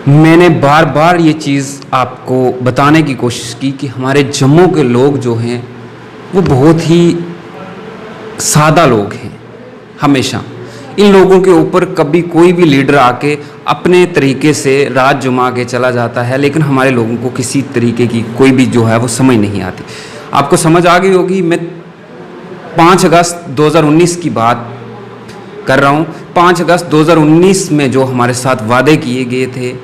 मैंने बार बार ये चीज़ आपको बताने की कोशिश की कि हमारे जम्मू के लोग जो हैं वो बहुत ही सादा लोग हैं। हमेशा इन लोगों के ऊपर कभी कोई भी लीडर आके अपने तरीके से राज जुमा के चला जाता है, लेकिन हमारे लोगों को किसी तरीके की कोई भी जो है वो समझ नहीं आती। आपको समझ आ गई होगी, मैं 5 अगस्त 2019 की बात कर रहा हूँ। 5 अगस्त 2019 में जो हमारे साथ वादे किए गए थे,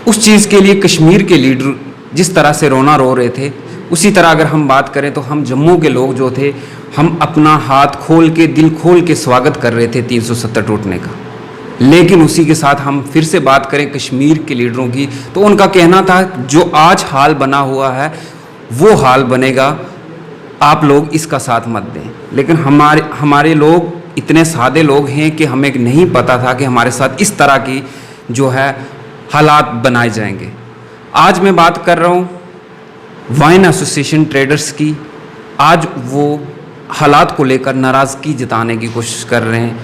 उस चीज़ के लिए कश्मीर के लीडर जिस तरह से रोना रो रहे थे, उसी तरह अगर हम बात करें तो हम जम्मू के लोग जो थे, हम अपना हाथ खोल के, दिल खोल के स्वागत कर रहे थे 370 टूटने का। लेकिन उसी के साथ हम फिर से बात करें कश्मीर के लीडरों की, तो उनका कहना था जो आज हाल बना हुआ है वो हाल बनेगा, आप लोग इसका साथ मत दें। लेकिन हमारे लोग इतने सादे लोग हैं कि हमें नहीं पता था कि हमारे साथ इस तरह की जो है हालात बनाए जाएंगे। आज मैं बात कर रहा हूँ वाइन एसोसिएशन ट्रेडर्स की। आज वो हालात को लेकर नाराज़गी जताने की कोशिश कर रहे हैं।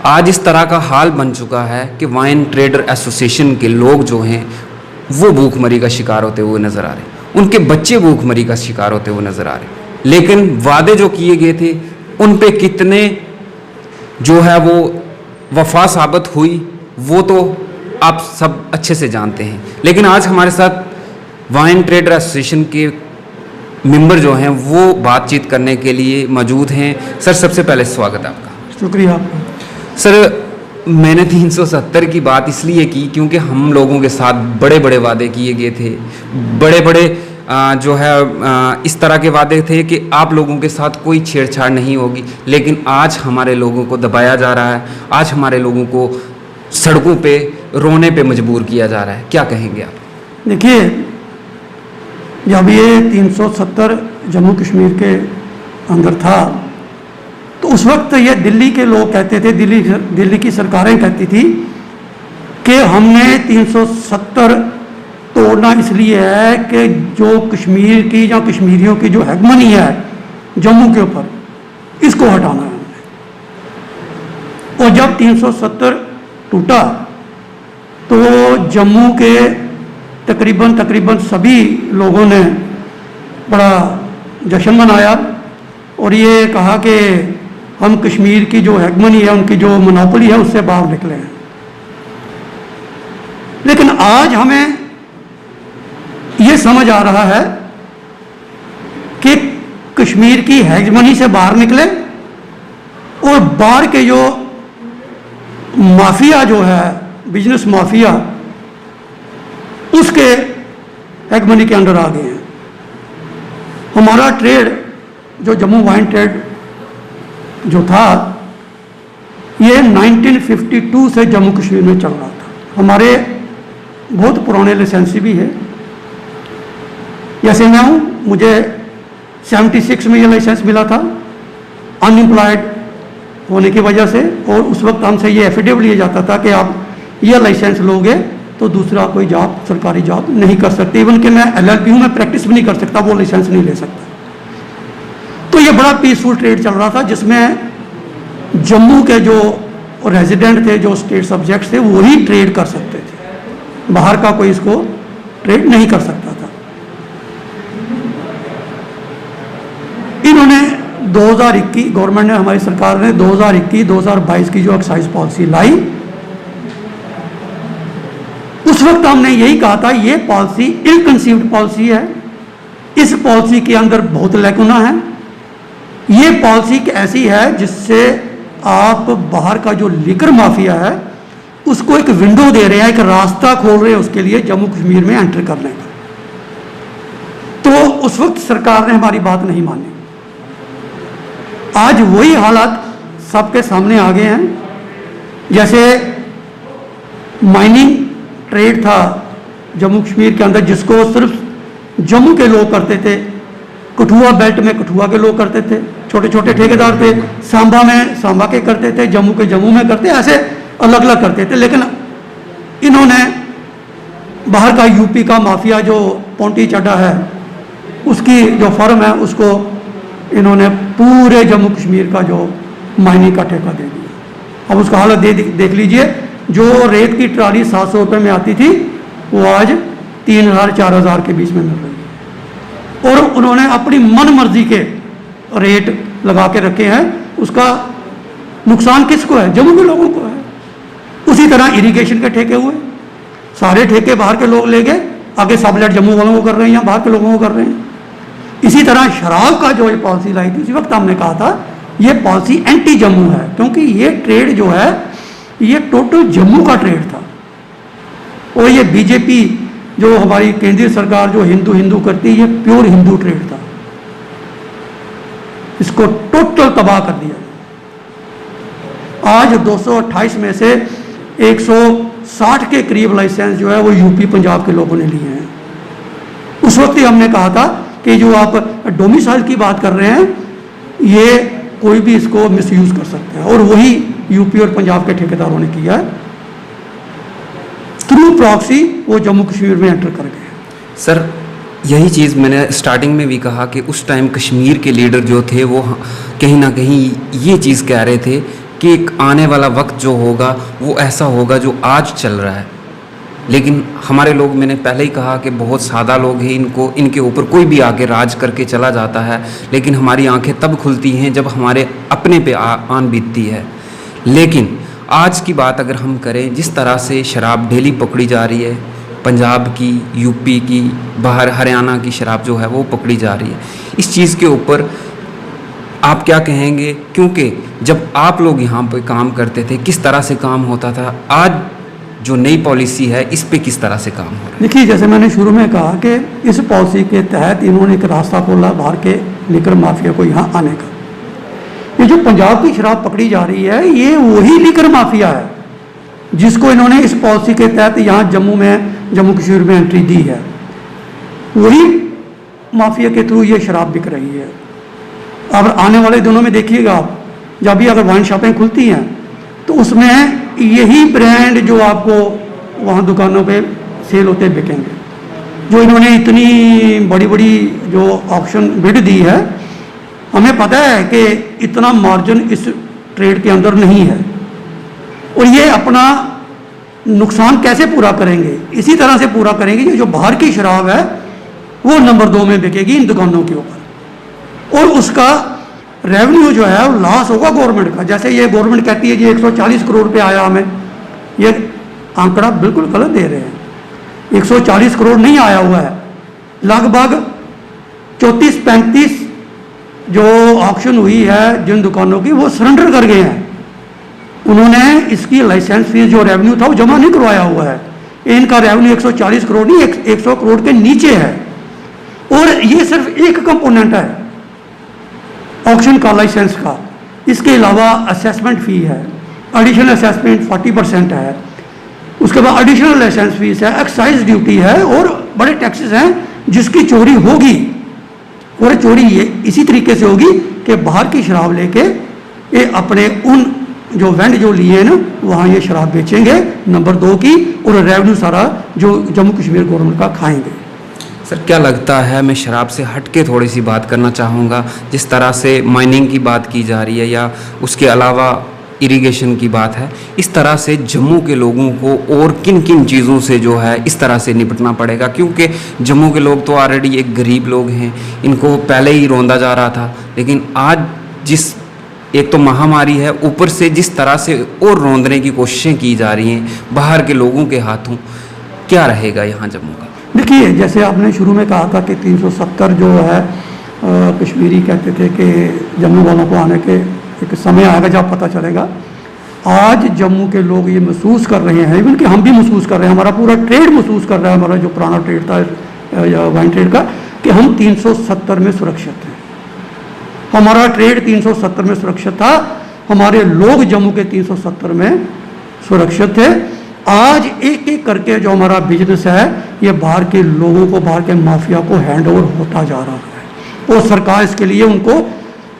आज इस तरह का हाल बन चुका है कि वाइन ट्रेडर एसोसिएशन के लोग जो हैं वो भूखमरी का शिकार होते हुए नज़र आ रहे हैं, उनके बच्चे भूखमरी का शिकार होते हुए नज़र आ रहे हैं। लेकिन वादे जो किए गए थे उन पे कितने जो है वो वफा साबित हुई वो तो आप सब अच्छे से जानते हैं। लेकिन आज हमारे साथ वाइन ट्रेडर एसोसिएशन के मेंबर जो हैं वो बातचीत करने के लिए मौजूद हैं। सर, सबसे पहले स्वागत है आपका। शुक्रिया आपका। सर, मैंने 370 की बात इसलिए की क्योंकि हम लोगों के साथ बड़े बड़े वादे किए गए थे, बड़े बड़े जो है इस तरह के वादे थे कि आप लोगों के साथ कोई छेड़छाड़ नहीं होगी। लेकिन आज हमारे लोगों को दबाया जा रहा है, आज हमारे लोगों को सड़कों पे रोने पे मजबूर किया जा रहा है। क्या कहेंगे आप? देखिए, जब ये 370 जम्मू कश्मीर के अंदर था तो उस वक्त ये दिल्ली के लोग कहते थे, दिल्ली की सरकारें कहती थी कि हमने 370 तोड़ना इसलिए है कि जो कश्मीर की या कश्मीरियों की जो हेगमनी है जम्मू के ऊपर, इसको हटाना है हमने। और जब 370 टूटा तो जम्मू के तकरीबन सभी लोगों ने बड़ा जश्न मनाया और ये कहा कि हम कश्मीर की जो हेगमनी है, उनकी जो मोनोपोली है, उससे बाहर निकले हैं। लेकिन आज हमें ये समझ आ रहा है कि कश्मीर की हेगमनी से बाहर निकले और बाहर के जो माफिया जो है, बिजनेस माफिया, उसके हेगमनी के अंडर आ गए हैं। हमारा ट्रेड जो जम्मू वाइन ट्रेड जो था, ये 1952 से जम्मू कश्मीर में चल रहा था। हमारे बहुत पुराने लाइसेंसी भी है। जैसे मैं हूँ, मुझे 76 में ये लाइसेंस मिला था अनएम्प्लॉयड होने की वजह से, और उस वक्त हमसे ये एफिडेविट लिया जाता था कि आप ये लाइसेंस लोगे तो दूसरा कोई जॉब, सरकारी जॉब नहीं कर सकते। इवन कि मैं LLB हूँ, मैं प्रैक्टिस भी नहीं कर सकता, वो लाइसेंस नहीं ले सकता। तो ये बड़ा पीसफुल ट्रेड चल रहा था जिसमें जम्मू के जो रेजिडेंट थे, जो स्टेट सब्जेक्ट्स थे, वही ट्रेड कर सकते थे, बाहर का कोई इसको ट्रेड नहीं कर सकता था। इन्होंने 2021 गवर्नमेंट ने, हमारी सरकार ने 2021-2022 की जो एक्साइज पॉलिसी लाई, उस वक्त हमने यही कहा था ये पॉलिसी इल कंसीव्ड पॉलिसी है, इस पॉलिसी के अंदर बहुत लैकुना है। ये पॉलिसी ऐसी है जिससे आप बाहर का जो लिकर माफिया है उसको एक विंडो दे रहे हैं, एक रास्ता खोल रहे हैं उसके लिए जम्मू कश्मीर में एंटर करने का। तो उस वक्त सरकार ने हमारी बात नहीं मानी। आज वही हालात सबके सामने आ गए हैं। जैसे माइनिंग ट्रेड था जम्मू कश्मीर के अंदर, जिसको सिर्फ जम्मू के लोग करते थे, कठुआ बेल्ट में कठुआ के लोग करते थे, छोटे छोटे ठेकेदार थे, सांबा में सांबा के करते थे, जम्मू के जम्मू में करते, ऐसे अलग अलग करते थे। लेकिन इन्होंने बाहर का यूपी का माफिया जो पोंटी चड्डा है, उसकी जो फर्म है, उसको इन्होंने पूरे जम्मू कश्मीर का जो माइनिंग का ठेका दे दिया। अब उसका हालत देख लीजिए जो रेत की ट्राली 700 रुपये में आती थी वो आज 3000-4000 के बीच में मिल रही है। और उन्होंने अपनी मन मर्जी के रेट लगा के रखे हैं। उसका नुकसान किसको है? जम्मू के लोगों को है। उसी तरह इरिगेशन के ठेके हुए, सारे ठेके बाहर के लोग ले गए, आगे सबलेट जम्मू वालों को कर रहे हैं या बाहर के लोगों को कर रहे हैं। इसी तरह शराब का जो ये पॉलिसी लाई थी, उसी वक्त हमने कहा था ये पॉलिसी एंटी जम्मू है, क्योंकि ये ट्रेड जो है ये टोटल जम्मू का ट्रेड था। और ये बीजेपी जो हमारी केंद्रीय सरकार जो हिंदू हिंदू करती है, ये प्योर हिंदू ट्रेड था। इसको टोटल तबाह कर दिया। आज 228 में से 160 के करीब लाइसेंस जो है वो यूपी पंजाब के लोगों ने लिए हैं। उस वक्त ही हमने कहा था कि जो आप डोमिसाइल की बात कर रहे हैं, ये कोई भी इसको मिसयूज कर सकता है, और वही यूपी और पंजाब के ठेकेदारों ने किया है। थ्रू प्रॉक्सी वो जम्मू कश्मीर में एंटर कर गए। सर, यही चीज़ मैंने स्टार्टिंग में भी कहा कि उस टाइम कश्मीर के लीडर जो थे वो कहीं ना कहीं ये चीज़ कह रहे थे कि एक आने वाला वक्त जो होगा वो ऐसा होगा जो आज चल रहा है। लेकिन हमारे लोग, मैंने पहले ही कहा कि बहुत सादा लोग हैं, इनके ऊपर कोई भी आके राज करके चला जाता है, लेकिन हमारी आंखें तब खुलती हैं जब हमारे अपने पे आन बीतती है। लेकिन आज की बात अगर हम करें, जिस तरह से शराब डेली पकड़ी जा रही है, पंजाब की, यूपी की, बाहर हरियाणा की शराब जो है वो पकड़ी जा रही है, इस चीज़ के ऊपर आप क्या कहेंगे? क्योंकि जब आप लोग यहाँ पे काम करते थे किस तरह से काम होता था, आज जो नई पॉलिसी है इस पे किस तरह से काम हो रहा है? देखिए, जैसे मैंने शुरू में कहा कि इस पॉलिसी के तहत इन्होंने एक रास्ता खोला बाहर के लिकर माफिया को यहाँ आने का। ये जो पंजाब की शराब पकड़ी जा रही है, ये वही लिकर माफिया है जिसको इन्होंने इस पॉलिसी के तहत यहाँ जम्मू कश्मीर में एंट्री दी है। वही माफिया के थ्रू ये शराब बिक रही है। अब आने वाले दिनों में देखिएगा आप, जब भी अगर वाइन शॉपें खुलती हैं तो उसमें यही ब्रांड जो आपको वहाँ दुकानों पे सेल होते बिकेंगे। जो इन्होंने इतनी बड़ी बड़ी जो ऑप्शन बिड दी है, हमें पता है कि इतना मार्जिन इस ट्रेड के अंदर नहीं है, और ये अपना नुकसान कैसे पूरा करेंगे? इसी तरह से पूरा करेंगे कि जो बाहर की शराब है वो नंबर 2 में बिकेगी इन दुकानों के ऊपर, और उसका रेवेन्यू जो है वो लॉस होगा गवर्नमेंट का। जैसे ये गवर्नमेंट कहती है जी 140 करोड़ रुपये आया हमें, ये आंकड़ा बिल्कुल गलत दे रहे हैं। 140 करोड़ नहीं आया हुआ है, लगभग 34-35 जो ऑक्शन हुई है जिन दुकानों की, वो सरेंडर कर गए हैं। उन्होंने इसकी लाइसेंस फीस जो रेवेन्यू था वो जमा नहीं करवाया हुआ है। इनका रेवेन्यू 140 करोड़ नहीं, 100 करोड़ के नीचे है। और ये सिर्फ एक कंपोनेंट है ऑक्शन का, लाइसेंस का। इसके अलावा असेसमेंट फ़ी है, एडिशनल असेसमेंट 40% है, उसके बाद एडिशनल लाइसेंस फीस है, एक्साइज ड्यूटी है, और बड़े टैक्सेस हैं जिसकी चोरी होगी। और चोरी ये इसी तरीके से होगी कि बाहर की शराब लेके ये अपने उन जो वेंड जो लिए ना वहाँ ये शराब बेचेंगे नंबर 2 की, और रेवेन्यू सारा जो जम्मू कश्मीर गवर्नमेंट का खाएंगे। सर, क्या लगता है, मैं शराब से हट के थोड़ी सी बात करना चाहूँगा। जिस तरह से माइनिंग की बात की जा रही है या उसके अलावा इरिगेशन की बात है, इस तरह से जम्मू के लोगों को और किन किन चीज़ों से जो है इस तरह से निपटना पड़ेगा? क्योंकि जम्मू के लोग तो ऑलरेडी एक गरीब लोग हैं, इनको पहले ही रौंदा जा रहा था, लेकिन आज जिस एक तो महामारी है, ऊपर से जिस तरह से और रौंदने की कोशिशें की जा रही हैं बाहर के लोगों के हाथों, क्या रहेगा यहाँ जम्मू का? देखिए, जैसे आपने शुरू में कहा था कि 370 जो है कश्मीरी कहते थे कि जम्मू वालों को आने के एक समय आएगा जब पता चलेगा। आज जम्मू के लोग ये महसूस कर रहे हैं, इवन कि हम भी महसूस कर रहे हैं, हमारा पूरा ट्रेड महसूस कर रहा है, हमारा जो पुराना ट्रेड था वाइन ट्रेड का, कि हम 370 में सुरक्षित हैं। हमारा ट्रेड 370 में सुरक्षित था, हमारे लोग जम्मू के 370 में सुरक्षित थे। आज एक एक करके जो हमारा बिजनेस है ये बाहर के लोगों को, बाहर के माफिया को हैंड ओवर होता जा रहा है, और सरकार इसके लिए उनको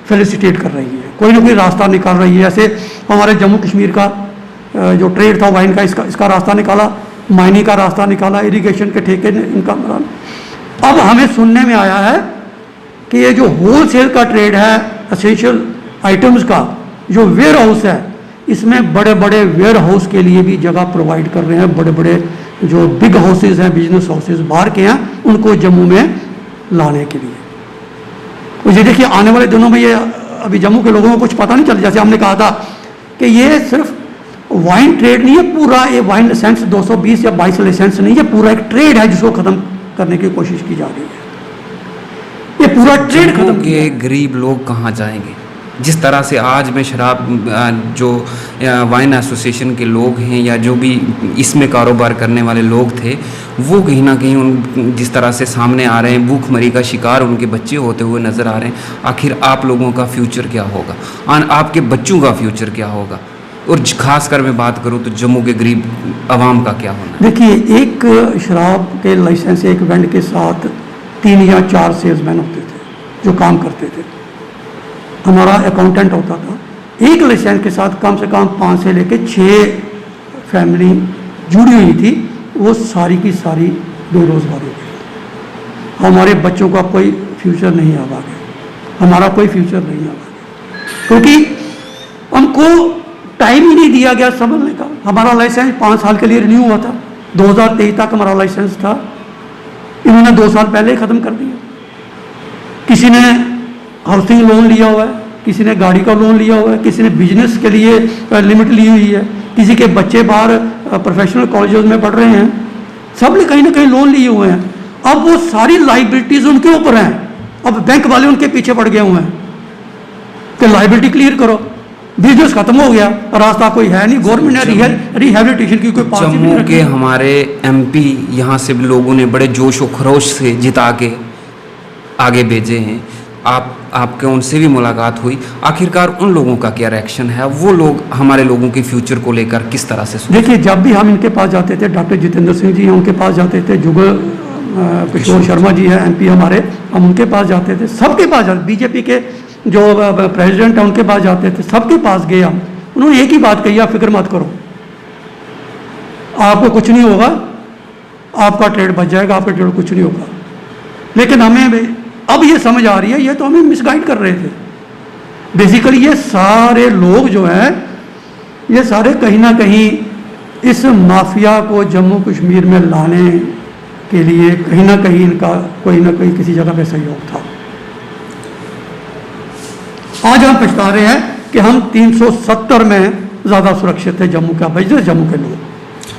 फेलिसिटेट कर रही है, कोई ना कोई रास्ता निकाल रही है। ऐसे हमारे जम्मू कश्मीर का जो ट्रेड था वाइन का, इसका रास्ता निकाला, माइनिंग का रास्ता निकाला, इरिगेशन के ठेके ने इनका। अब हमें सुनने में आया है कि ये जो होल सेल का ट्रेड है एसेंशियल आइटम्स का, जो वेयर हाउस है, इसमें बड़े बड़े वेयर हाउस के लिए भी जगह प्रोवाइड कर रहे हैं। बड़े बड़े जो बिग हाउसेज हैं, बिजनेस हाउसेज बाहर के हैं, उनको जम्मू में लाने के लिए। तो ये देखिए आने वाले दिनों में ये अभी जम्मू के लोगों को कुछ पता नहीं चल, जैसे हमने कहा था कि ये सिर्फ वाइन ट्रेड नहीं है पूरा, ये वाइन लाइसेंस 220 या 22 लाइसेंस नहीं है, पूरा एक ट्रेड है जिसको ख़त्म करने की कोशिश की जा रही है। ये पूरा ट्रेड खत्म के गरीब लोग कहाँ जाएंगे? जिस तरह से आज में शराब जो वाइन एसोसिएशन के लोग हैं या जो भी इसमें कारोबार करने वाले लोग थे, वो कहीं ना कहीं उन जिस तरह से सामने आ रहे हैं, भूखमरी का शिकार उनके बच्चे होते हुए नज़र आ रहे हैं। आखिर आप लोगों का फ्यूचर क्या होगा? आपके बच्चों का फ्यूचर क्या होगा? और खास कर मैं बात करूं तो जम्मू के गरीब आवाम का क्या होना? देखिए, एक शराब के लाइसेंस एक वेंड के साथ 3 या 4 सेल्समैन होते थे जो काम करते थे। हमारा अकाउंटेंट होता था। एक लाइसेंस के साथ कम से कम 5 से लेकर 6 फैमिली जुड़ी हुई थी, वो सारी की सारी बेरोजगार हो गई। हमारे बच्चों का कोई फ्यूचर नहीं आ गया, हमारा कोई फ्यूचर नहीं आ गया, क्योंकि हमको टाइम ही नहीं दिया गया समझने का। हमारा लाइसेंस 5 साल के लिए रिन्यू हुआ था, 2023 तक हमारा लाइसेंस था, इन्होंने 2 साल पहले ही ख़त्म कर दिया। किसी ने हाउसिंग लोन लिया हुआ है, किसी ने गाड़ी का लोन लिया हुआ है, किसी ने बिजनेस के लिए लिमिट ली हुई है, किसी के बच्चे बाहर प्रोफेशनल कॉलेजेस में पढ़ रहे हैं, सब ने कहीं ना कहीं लोन लिए हुए हैं। अब वो सारी लाइबिलिटीज़ उनके ऊपर हैं। अब बैंक वाले उनके पीछे पड़ गए हुए हैं कि लाइबिलिटी क्लियर करो। बिजनेस खत्म हो गया, रास्ता कोई है नहीं, गवर्नमेंट ने रिहेबिलिटेशन की कोई पॉलिसी जम्मू के हमारे एमपी यहाँ से भी लोगों ने बड़े जोश व खरोश से जिता के आगे भेजे हैं। आपके उनसे भी मुलाकात हुई, आखिरकार उन लोगों का क्या रिएक्शन है? वो लोग हमारे लोगों के फ्यूचर को लेकर किस तरह से देखिए, जब भी हम इनके पास जाते थे, डॉक्टर जितेंद्र सिंह जी हैं उनके पास जाते थे, जुगल किशोर शर्मा जी हैं एमपी हमारे, हम उनके पास जाते थे, सबके पास जाते, बीजेपी के जो प्रेसिडेंट हैं उनके पास जाते थे, सबके पास गए हम। उन्होंने एक ही बात कही, आप फिक्र मत करो, आपको कुछ नहीं होगा, आपका ट्रेड बच जाएगा, आपका ट्रेड कुछ नहीं होगा। लेकिन हमें अब ये समझ आ रही है, ये तो हमें मिसगाइड कर रहे थे। बेसिकली ये सारे लोग जो हैं, ये सारे कहीं ना कहीं इस माफिया को जम्मू कश्मीर में लाने के लिए कहीं ना कहीं इनका कोई ना कोई किसी जगह पे सहयोग था। आज हम पछता रहे हैं कि हम 370 में ज़्यादा सुरक्षित थे जम्मू का बिजनेस, जम्मू के लोग।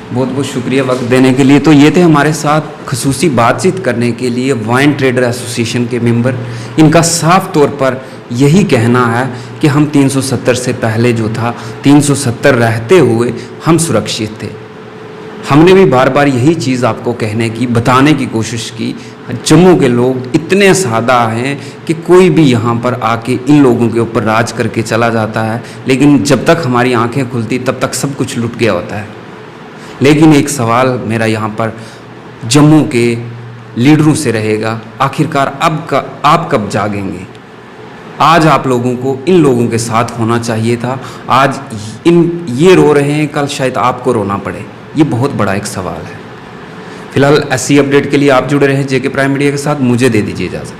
बहुत बहुत शुक्रिया वक्त देने के लिए। तो ये थे हमारे साथ खसूसी बातचीत करने के लिए वाइन ट्रेडर एसोसिएशन के मेंबर। इनका साफ तौर पर यही कहना है कि हम 370 से पहले जो था, 370 रहते हुए हम सुरक्षित थे। हमने भी बार बार यही चीज़ आपको कहने की, बताने की कोशिश की। जम्मू के लोग इतने सादा हैं कि कोई भी यहाँ पर आके इन लोगों के ऊपर राज करके चला जाता है, लेकिन जब तक हमारी आंखें खुलती तब तक सब कुछ लुट गया होता है। लेकिन एक सवाल मेरा यहाँ पर जम्मू के लीडरों से रहेगा, आखिरकार आप कब जागेंगे? आज आप लोगों को इन लोगों के साथ होना चाहिए था। आज ये रो रहे हैं, कल शायद आपको रोना पड़े। ये बहुत बड़ा एक सवाल है। फिलहाल ऐसी अपडेट के लिए आप जुड़े रहें जेके प्राइम मीडिया के साथ। मुझे दे दीजिए इजाज़त।